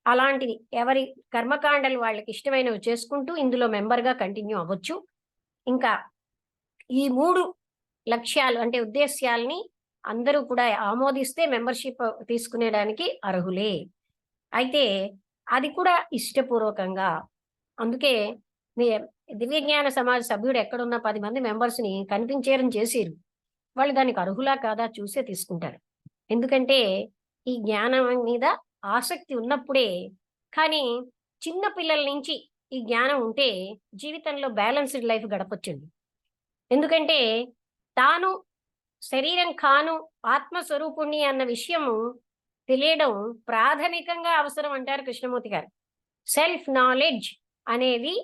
అలాంటిది ఎవరి కర్మకాండలు వాళ్ళకి ఇష్టమైనవి చేసుకుంటూ ఇందులో మెంబర్గా కంటిన్యూ అవ్వచ్చు. ఇంకా ఈ 3 లక్ష్యాలు అంటే ఉద్దేశ్యాలని అందరూ కూడా ఆమోదిస్తే మెంబర్షిప్ తీసుకునేడానికి అర్హులే. అయితే అది కూడా ఇష్టపూర్వకంగా. అందుకే మీ దివ్యజ్ఞాన సమాజ సభ్యుడు ఎక్కడున్న 10 మంది మెంబర్స్ని కనిపించేరం చేసిరు, వాళ్ళు దానికి అర్హులా కాదా చూసే తీసుకుంటారు. ఎందుకంటే ఈ జ్ఞానం మీద ఆసక్తి ఉన్నప్పుడే. కానీ చిన్న పిల్లల నుంచి ఈ జ్ఞానం ఉంటే జీవితంలో బ్యాలెన్స్డ్ లైఫ్ గడపొచ్చండి. ఎందుకంటే తాను శరీరం కాను ఆత్మస్వరూపుణ్ణి అన్న విషయము తెలియడం ప్రాథమికంగా అవసరం అంటారు కృష్ణమూర్తి గారు. సెల్ఫ్ నాలెడ్జ్ అనేది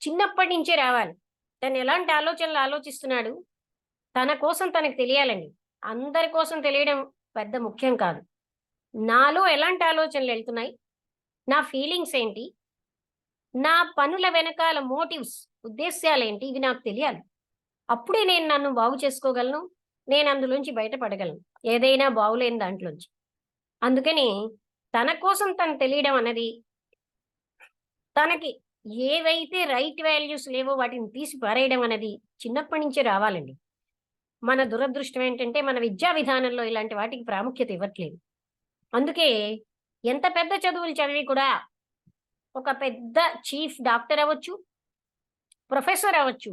చిన్నప్పటి నుంచే రావాలి. తను ఎలాంటి ఆలోచనలు ఆలోచిస్తున్నాడు, తన కోసం తనకు తెలియాలండి. అందరి కోసం తెలియడం పెద్ద ముఖ్యం కాదు. నాలో ఎలాంటి ఆలోచనలు వెళ్తున్నాయి, నా ఫీలింగ్స్ ఏంటి, నా పనుల వెనకాల మోటివ్స్, ఉద్దేశ్యాలు ఏంటి, ఇవి నాకు తెలియాలి. అప్పుడే నేను నన్ను బాగు చేసుకోగలను, నేను అందులోంచి బయటపడగలను, ఏదైనా బాగులేని దాంట్లోంచి. అందుకని తన కోసం తను తెలియడం అన్నది, తనకి ఏవైతే రైట్ వాల్యూస్ లేవో వాటిని తీసి పారేయడం అనేది చిన్నప్పటి నుంచే రావాలండి. మన దురదృష్టం ఏంటంటే మన విద్యా విధానంలో ఇలాంటి వాటికి ప్రాముఖ్యత ఇవ్వట్లేదు. అందుకే ఎంత పెద్ద చదువులు చదివి కూడా ఒక పెద్ద చీఫ్ డాక్టర్ అవ్వచ్చు, ప్రొఫెసర్ అవ్వచ్చు,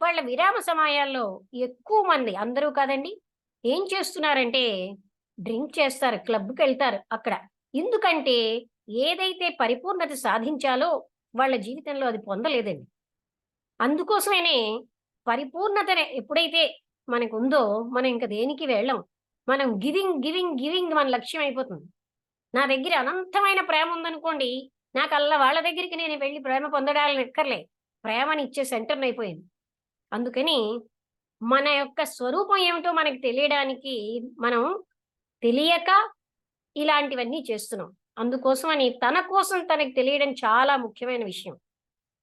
వాళ్ళ విరామ సమయాల్లో ఎక్కువ మంది, అందరూ కాదండి, ఏం చేస్తున్నారంటే డ్రింక్ చేస్తారు, క్లబ్కి వెళ్తారు. అక్కడ ఎందుకంటే ఏదైతే పరిపూర్ణత సాధించాలో వాళ్ళ జీవితంలో అది పొందలేదండి. అందుకోసమనే పరిపూర్ణతనే ఎప్పుడైతే మనకు ఉందో మనం ఇంకా దేనికి వెళ్ళం. మనం గివింగ్ మన లక్ష్యం అయిపోతుంది. నా దగ్గర అనంతమైన ప్రేమ ఉందనుకోండి, నాకు వాళ్ళ దగ్గరికి నేను వెళ్ళి ప్రేమ పొందడాలని ఎక్కర్లే. ప్రేమని ఇచ్చే సెంటర్ అయిపోయింది. అందుకని మన యొక్క స్వరూపం ఏమిటో మనకి తెలియడానికి మనం తెలియక ఇలాంటివన్నీ చేస్తున్నాం. అందుకోసమని తన కోసం తనకి తెలియడం చాలా ముఖ్యమైన విషయం.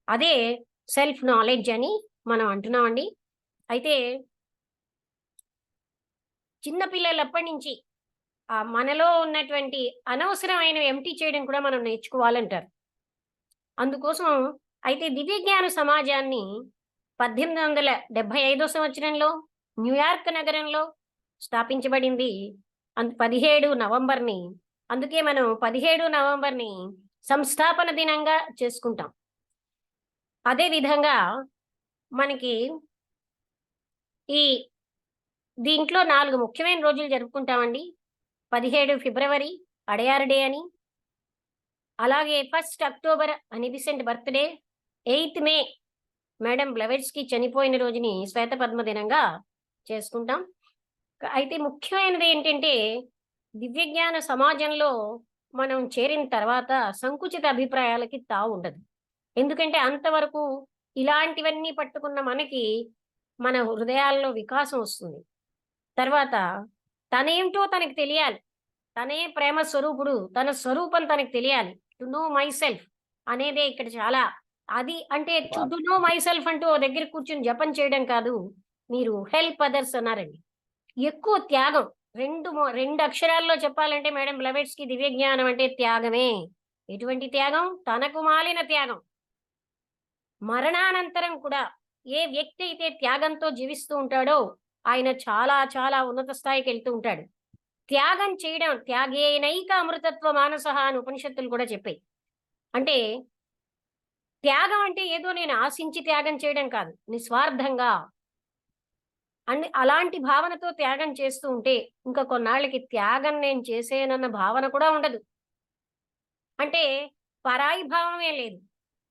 అదే సెల్ఫ్ నాలెడ్జ్ అని మనం అంటున్నామండి. అయితే చిన్న పిల్లలప్పటి నుంచి మనలో ఉన్నటువంటి అనవసరమైనవి ఎంప్టీ చేయడం కూడా మనం నేర్చుకోవాలంటారు. అందుకోసం అయితే దివ్యజ్ఞాన సమాజాన్ని 1875 సంవత్సరంలో న్యూయార్క్ నగరంలో స్థాపించబడింది. 17 నవంబర్ని. అందుకే మనం 17 నవంబర్ని సంస్థాపన దినంగా చేసుకుంటాం. అదే విధంగా మనకి ఈ దీంట్లో 4 ముఖ్యమైన రోజులు జరుపుకుంటామండి. 17 ఫిబ్రవరి అడయార్ డే అని, అలాగే 1 అక్టోబర్ అనిబిసెంట్ బర్త్డే, 8 మే మేడం బ్లెవెట్స్కి చనిపోయిన రోజుని శ్వేతపద్మ దినంగా చేసుకుంటాం. అయితే ముఖ్యమైనది ఏంటంటే దివ్యజ్ఞాన సమాజంలో మనం చేరిన తర్వాత సంకుచిత అభిప్రాయాలకి తావు ఉండదు. ఎందుకంటే అంతవరకు ఇలాంటివన్నీ పట్టుకున్న మనకి మన హృదయాల్లో వికాసం వస్తుంది. తర్వాత తనేంటో తనకి తెలియాలి. తనే ప్రేమ స్వరూపుడు, తన స్వరూపం తనకి తెలియాలి. టు నో మై సెల్ఫ్ అనేదే ఇక్కడ చాలా. అది అంటే టు నో మై సెల్ఫ్ అంటూ ఓ దగ్గర కూర్చుని జపం చేయడం కాదు. మీరు హెల్ప్ అదర్స్ అన్నారండి. ఎక్కువ త్యాగం. రెండు అక్షరాల్లో చెప్పాలంటే మేడం బ్లెవెట్స్కి దివ్య జ్ఞానం అంటే త్యాగమే. ఎటువంటి త్యాగం? తనకు మాలిన త్యాగం. మరణానంతరం కూడా ఏ వ్యక్తి అయితే త్యాగంతో జీవిస్తూ ఉంటాడో ఆయన చాలా చాలా ఉన్నత స్థాయికి వెళ్తూ ఉంటాడు. త్యాగం చేయడం, త్యాగేనైక అమృతత్వ మానసః అని ఉపనిషత్తులు కూడా చెప్పాయి. అంటే త్యాగం అంటే ఏదో నేను ఆశించి త్యాగం చేయడం కాదు, నిస్వార్థంగా. అలాంటి భావనతో త్యాగం చేస్తూ ఉంటే ఇంకా కొన్నాళ్ళకి త్యాగం నేను చేసేనన్న భావన కూడా ఉండదు. అంటే పరాయి భావమే లేదు.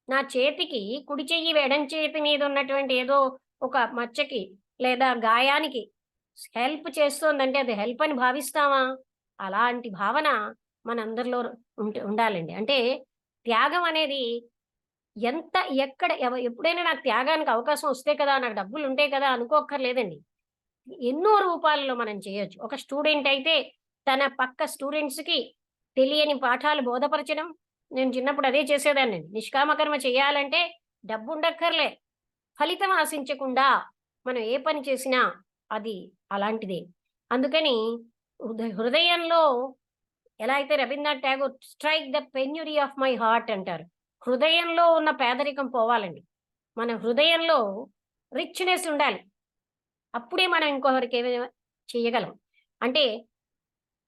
నా చేతికి కుడి చెయ్యి ఎడం చేతి మీద ఉన్నటువంటి ఏదో ఒక మచ్చకి లేదా గాయానికి హెల్ప్ చేస్తోందంటే అది హెల్ప్ అని భావిస్తామా? అలాంటి భావన మనందరిలో ఉండాలండి. అంటే త్యాగం అనేది ఎప్పుడైనా నాకు త్యాగానికి అవకాశం వస్తే కదా, నాకు డబ్బులు ఉంటే కదా అనుకోక్కర్లేదండి. ఎన్నో రూపాలలో మనం చేయొచ్చు. ఒక స్టూడెంట్ అయితే తన పక్క స్టూడెంట్స్కి తెలియని పాఠాలు బోధపరచడం. నేను చిన్నప్పుడు అదే చేసేదాన్నండి. నిష్కామకర్మ చేయాలంటే డబ్బు ఉండక్కర్లే, ఫలితం ఆశించకుండా మనం ఏ పని చేసినా అది అలాంటిదే. అందుకని హృదయంలో ఎలా అయితే Rabindranath Tagore strike the penury of my heart అంటారు. హృదయంలో ఉన్న పేదరికం పోవాలండి. మన హృదయంలో రిచ్నెస్ ఉండాలి. అప్పుడే మనం ఇంకొకరికి ఏమైనా చేయగలం. అంటే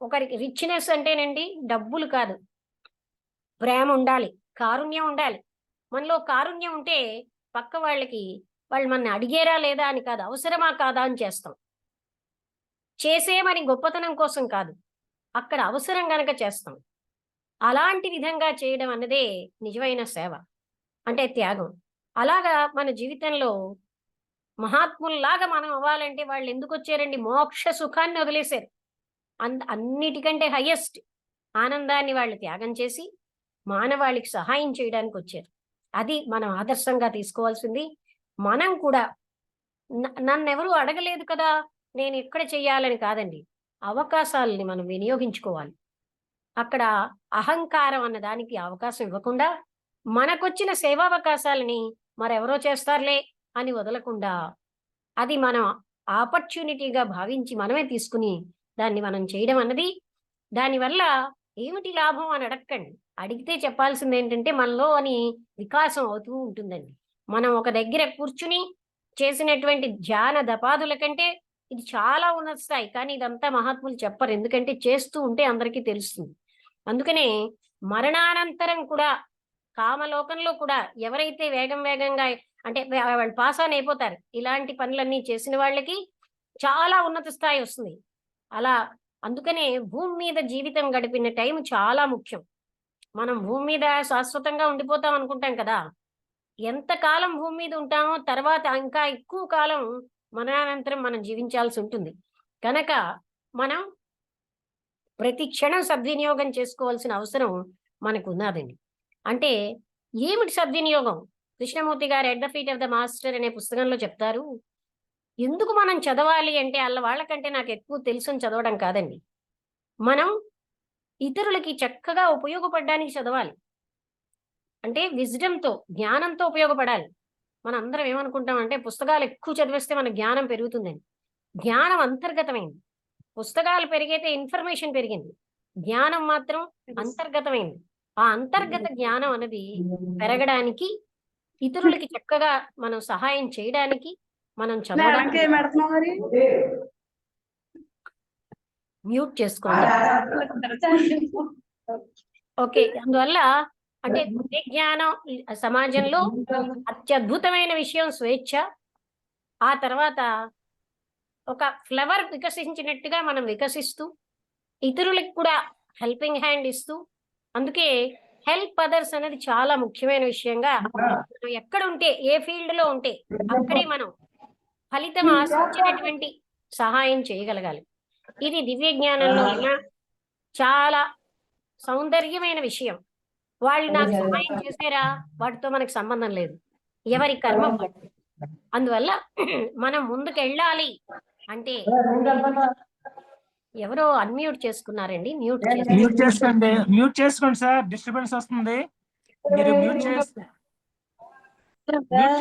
ఒకరికి రిచ్నెస్ అంటేనండి డబ్బులు కాదు, ప్రేమ ఉండాలి, కారుణ్యం ఉండాలి. మనలో కారుణ్యం ఉంటే పక్క వాళ్ళకి వాళ్ళు మన అడిగేరా లేదా అని కాదు, అవసరమా కాదా అని చేస్తాం. చేసేమని గొప్పతనం కోసం కాదు, అక్కడ అవసరం గనక చేస్తాం. అలాంటి విధంగా చేయడం అన్నదే నిజమైన సేవ, అంటే త్యాగం. అలాగా మన జీవితంలో మహాత్ముల్లాగా మనం అవ్వాలంటే వాళ్ళు ఎందుకు వచ్చారండి? మోక్ష సుఖాన్ని వదిలేశారు. అన్నిటికంటే హయ్యెస్ట్ ఆనందాన్ని వాళ్ళు త్యాగం చేసి మానవాళికి సహాయం చేయడానికి వచ్చారు. అది మనం ఆదర్శంగా తీసుకోవాల్సింది. మనం కూడా నన్నెవరూ అడగలేదు కదా నేను ఇక్కడ చెయ్యాలని కాదండి, అవకాశాలని మనం వినియోగించుకోవాలి. అక్కడ అహంకారం అన్న దానికి అవకాశం ఇవ్వకుండా మనకొచ్చిన సేవావకాశాలని మరెవరో చేస్తారులే అని వదలకుండా అది మనం ఆపర్చునిటీగా భావించి మనమే తీసుకుని దాన్ని మనం చేయడం అన్నది, దానివల్ల ఏమిటి లాభం అని అడగండి. అడిగితే చెప్పాల్సింది ఏంటంటే మనలో అని వికాసం అవుతూ ఉంటుందండి. మనం ఒక దగ్గర కూర్చుని చేసినటువంటి ధ్యాన దపాదుల కంటే ఇది చాలా ఉన్నత స్థాయి. కానీ ఇదంతా మహాత్ములు చెప్పరు, ఎందుకంటే చేస్తూ ఉంటే అందరికీ తెలుస్తుంది. అందుకనే మరణానంతరం కూడా కామలోకంలో కూడా ఎవరైతే వేగంగా అంటే వాళ్ళు పాస్ ఆన్ అయిపోతారు, ఇలాంటి పనులన్నీ చేసిన వాళ్ళకి చాలా ఉన్నత స్థాయి వస్తుంది. అలా అందుకనే భూమి మీద జీవితం గడిపిన టైం చాలా ముఖ్యం. మనం భూమి మీద శాశ్వతంగా ఉండిపోతాం అనుకుంటాం కదా, ఎంతకాలం భూమి మీద ఉంటామో తర్వాత ఇంకా ఎక్కువ కాలం మరణానంతరం మనం జీవించాల్సి ఉంటుంది. కనుక మనం ప్రతి క్షణం సద్వినియోగం చేసుకోవాల్సిన అవసరం మనకు ఉన్నదండి. అంటే ఏమిటి సద్వినియోగం? కృష్ణమూర్తి గారు at the feet of the master అనే పుస్తకంలో చెప్తారు, ఎందుకు మనం చదవాలి అంటే వాళ్ళకంటే నాకు ఎక్కువ తెలుసుని చదవడం కాదండి, మనం ఇతరులకి చక్కగా ఉపయోగపడడానికి చదవాలి. అంటే విజ్డమ్తో, జ్ఞానంతో ఉపయోగపడాలి. మనం అందరం ఏమనుకుంటామంటే పుస్తకాలు ఎక్కువ చదివేస్తే మన జ్ఞానం పెరుగుతుందని. జ్ఞానం అంతర్గతమైంది. పుస్తకాలు పెరిగితే ఇన్ఫర్మేషన్ పెరిగింది, జ్ఞానం మాత్రం అంతర్గతమైంది. ఆ అంతర్గత జ్ఞానం అనేది పెరగడానికి, ఇతరులకి చక్కగా మనం సహాయం చేయడానికి మనం చదవడానికి. మ్యూట్ చేసుకోండి. ఓకే, అందువల్ల అంటే జ్ఞానం సమాజంలో అత్యద్భుతమైన విషయం స్వేచ్ఛ. ఆ తర్వాత ఒక ఫ్లవర్ వికసించినట్టుగా మనం వికసిస్తూ ఇతరులకు కూడా హెల్పింగ్ హ్యాండ్ ఇస్తూ, అందుకే హెల్ప్ అదర్స్ అనేది చాలా ముఖ్యమైన విషయంగా, మనం ఎక్కడ ఉంటే, ఏ ఫీల్డ్ లో ఉంటే అక్కడే మనం ఫలితం ఆశించినటువంటి సహాయం చేయగలగాలి. ఇది దివ్య జ్ఞానంలో ఉన్న చాలా సౌందర్యమైన విషయం. వాళ్ళు నాకు సహాయం చేశారా, వాటితో మనకు సంబంధం లేదు, ఎవరి కర్మ వాటి. అందువల్ల మనం ముందుకు వెళ్ళాలి అంటే, ఎవరో అన్మ్యూట్ చేసుకున్నారండి, మ్యూట్ చేసుకోండి, మ్యూట్ చేసుకోండి సార్, డిస్టర్బెన్స్ వస్తుంది. మీరు మ్యూట్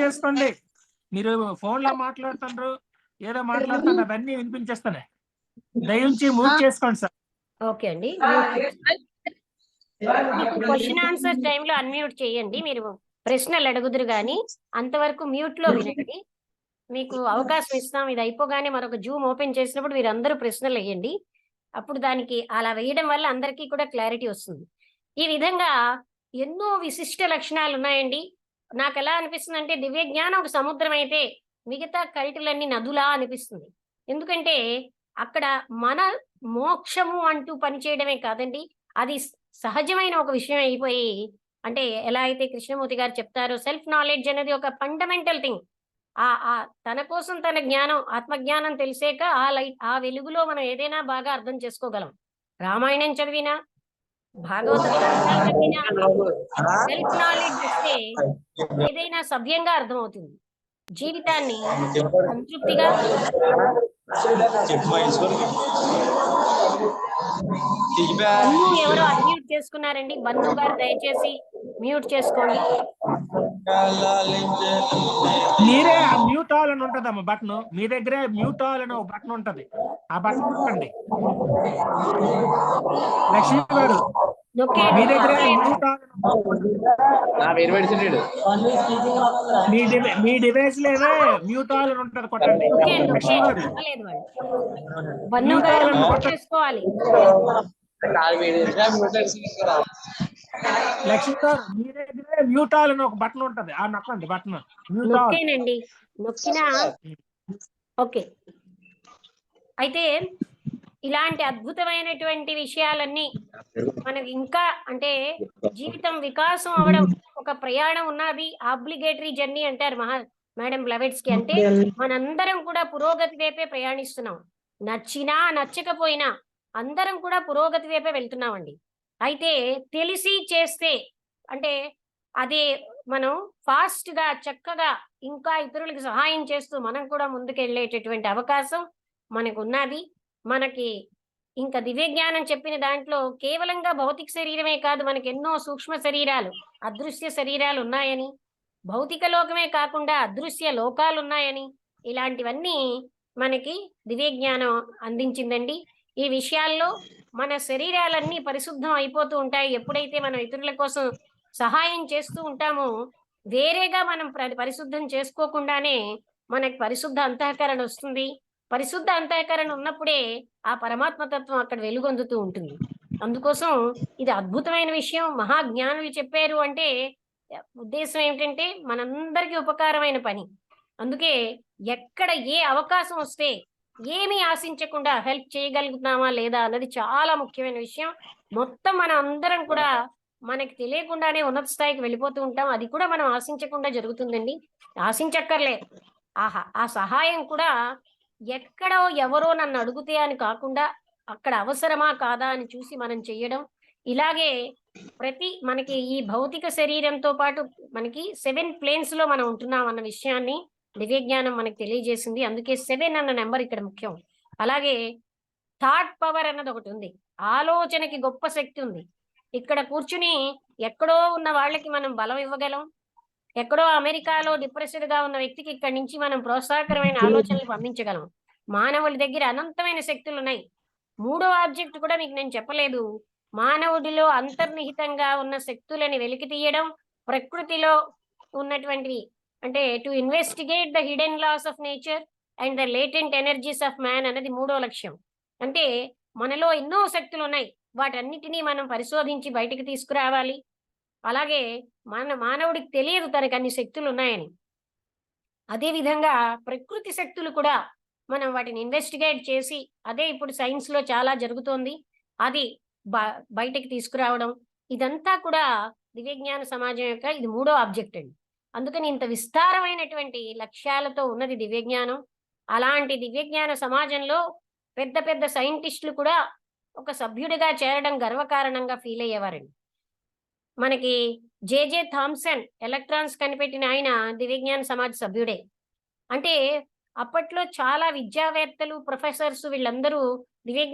చేసుకోండి. మీరు ఫోన్ లో మాట్లాడుతుండ్రు, ఏదో మాట్లాడుతున్నారు, అవన్నీ వినిపించేస్తానే. దయించి మ్యూట్ చేసుకోండి సార్. ఓకే అండి, క్వశ్చన్ ఆన్సర్ టైంలో అన్మ్యూట్ చేయండి. మీరు ప్రశ్నలు అడుగుదురు కానీ అంతవరకు మ్యూట్ లో వినండి. మీకు అవకాశం ఇస్తాం. ఇది అయిపోగానే మరొక జూమ్ ఓపెన్ చేసినప్పుడు మీరు అందరూ ప్రశ్నలు వేయండి. అప్పుడు దానికి అలా వేయడం వల్ల అందరికీ కూడా క్లారిటీ వస్తుంది. ఈ విధంగా ఎన్నో విశిష్ట లక్షణాలు ఉన్నాయండి. నాకు ఎలా అనిపిస్తుంది అంటే, దివ్య జ్ఞానం ఒక సముద్రం అయితే మిగతా కైటులన్నీ నదులా అనిపిస్తుంది. ఎందుకంటే అక్కడ మన మోక్షము అంటూ పనిచేయడమే కాదండి, అది సహజమైన ఒక విషయం అయిపోయి, అంటే ఎలా అయితే కృష్ణమూర్తి గారు చెప్తారో, సెల్ఫ్ నాలెడ్జ్ అనేది ఒక ఫండమెంటల్ థింగ్. తన కోసం తన జ్ఞానం, ఆత్మజ్ఞానం తెలిసాక ఆ వెలుగులో మనం ఏదైనా బాగా అర్థం చేసుకోగలం. రామాయణం చదివినా, భాగవతం చదివినా, సెల్ఫ్ నాలెడ్జ్ వస్తే ఏదైనా సవ్యంగా అర్థమవుతుంది. జీవితాన్ని సంతృప్తిగా. ఎవరో అన్మ్యూట్ చేసుకున్నారండి, బన్ను గారు దయచేసి మ్యూట్ చేసుకోండి. మీరే మ్యూట్ ఆల్ అని ఉంటదమ్మా బటన్, మీ దగ్గరే మ్యూట్ ఆల్ అని ఒక బటన్ ఉంటది, ఆ బటన్ నొక్కండి. లక్ష్మి గారు, మీ దగ్గర మ్యూట్ ఆల్, మీ డివైస్ లోనే మ్యూట్ ఆల్ అని ఉంటది, కొట్టండి. లక్ష్మి గారు, బన్ను గారు మ్యూట్ చేసుకోవాలి. లక్ష్మి గారు, మీ దగ్గరే మ్యూట్ ఆల్ అని ఒక బటన్ ఉంటది, ఆ నొక్కండి బటన్. నొక్కేనండి, నొక్కినా ఓకే. అయితే ఇలాంటి అద్భుతమైనటువంటి విషయాలన్నీ మనకి ఇంకా, అంటే జీవితం వికాసం అవడం ఒక ప్రయాణం ఉన్నది, ఆబ్లిగేటరీ జర్నీ అంటారు మేడం బ్లెవెట్స్కి. అంటే మనందరం కూడా పురోగతి వైపే ప్రయాణిస్తున్నాం. నచ్చినా నచ్చకపోయినా అందరం కూడా పురోగతి వైపే వెళ్తున్నామండి. అయితే తెలిసి చేస్తే, అంటే అదే మనం ఫాస్ట్ గా చక్కగా ఇంకా ఇతరులకు సహాయం చేస్తూ మనం కూడా ముందుకెళ్ళేటటువంటి అవకాశం మనకు ఉన్నది. మనకి ఇంకా దివ్య జ్ఞానం చెప్పిన దాంట్లో కేవలంగా భౌతిక శరీరమే కాదు, మనకి ఎన్నో సూక్ష్మ శరీరాలు, అదృశ్య శరీరాలు ఉన్నాయని, భౌతిక లోకమే కాకుండా అదృశ్య లోకాలు ఉన్నాయని, ఇలాంటివన్నీ మనకి దివ్య జ్ఞానం అందించిందండి. ఈ విషయాల్లో మన శరీరాలన్నీ పరిశుద్ధం అయిపోతూ ఉంటాయి. ఎప్పుడైతే మనం ఇతరుల కోసం సహాయం చేస్తూ ఉంటామో, వేరేగా మనం పరిశుద్ధం చేసుకోకుండానే మనకి పరిశుద్ధ అంతఃకరణ వస్తుంది. పరిశుద్ధ అంతఃకరణ ఉన్నప్పుడే ఆ పరమాత్మ తత్వం అక్కడ వెలుగొందుతూ ఉంటుంది. అందుకోసం ఇది అద్భుతమైన విషయం. మహాజ్ఞానులు చెప్పారు అంటే ఉద్దేశం ఏమిటంటే మనందరికీ ఉపకారమైన పని. అందుకే ఎక్కడ ఏ అవకాశం వస్తే ఏమీ ఆశించకుండా హెల్ప్ చేయగలుగుతున్నామా లేదా అన్నది చాలా ముఖ్యమైన విషయం. మొత్తం మనం అందరం కూడా మనకి తెలియకుండానే ఉన్నత స్థాయికి వెళ్ళిపోతూ ఉంటాం. అది కూడా మనం ఆశించకుండా జరుగుతుందండి, ఆశించక్కర్లే. ఆ సహాయం కూడా ఎక్కడో ఎవరో నన్ను అడిగితే అని కాకుండా, అక్కడ అవసరమా కాదా అని చూసి మనం చెయ్యడం. ఇలాగే మనకి ఈ భౌతిక శరీరంతో పాటు మనకి 7 ప్లేన్స్ లో మనం ఉంటున్నాం అన్న విషయాన్ని దివ్య జ్ఞానం మనకి తెలియజేసింది. అందుకే 7 అన్న నెంబర్ ఇక్కడ ముఖ్యం. అలాగే థాట్ పవర్ అన్నది ఒకటి ఉంది. ఆలోచనకి గొప్ప శక్తి ఉంది. ఇక్కడ కూర్చుని ఎక్కడో ఉన్న వాళ్ళకి మనం బలం ఇవ్వగలం. ఎక్కడో అమెరికాలో డిప్రెస్డ్ గా ఉన్న వ్యక్తికి ఇక్కడి నుంచి మనం ప్రోత్సాహకరమైన ఆలోచనలు పంపించగలం. మానవుడి దగ్గర అనంతమైన శక్తులు ఉన్నాయి. మూడో ఆబ్జెక్ట్ కూడా మీకు నేను చెప్పలేదు. మానవుడిలో అంతర్నిహితంగా ఉన్న శక్తులని వెలికి తీయడం, ప్రకృతిలో ఉన్నటువంటివి అంటే to investigate the hidden laws of nature and the latent energies of man అనేది మూడో లక్ష్యం. అంటే మనలో ఎన్నో శక్తులు ఉన్నాయి. వాటన్నిటినీ మనం పరిశోధించి బయటికి తీసుకురావాలి. అలాగే మానవుడికి తెలియదు తనకు అన్ని శక్తులు ఉన్నాయని. అదే విధంగా ప్రకృతి శక్తులు కూడా మనం వాటిని ఇన్వెస్టిగేట్ చేసి, అదే ఇప్పుడు సైన్స్ లో చాలా జరుగుతోంది, అది బయటికి తీసుకురావడం, ఇదంతా కూడా దివ్యజ్ఞాన సమాజం యొక్క ఇది మూడో ఆబ్జెక్ట్ అండి. అందుకని ఇంత విస్తారమైనటువంటి లక్ష్యాలతో ఉన్నది దివ్యజ్ఞానం. అలాంటి దివ్యజ్ఞాన సమాజంలో పెద్ద పెద్ద సైంటిస్టులు కూడా ఒక సభ్యుడిగా చేరడం గర్వకారణంగా ఫీల్ అయ్యేవారండి. మనకి జేజే థామ్సన్ ఎలక్ట్రాన్స్ కనిపెట్టిన ఆయన దివ్యజ్ఞాన సమాజ్ సభ్యుడే. అంటే అప్పట్లో చాలా విద్యావేత్తలు, ప్రొఫెసర్స్ వీళ్ళందరూ దివ్య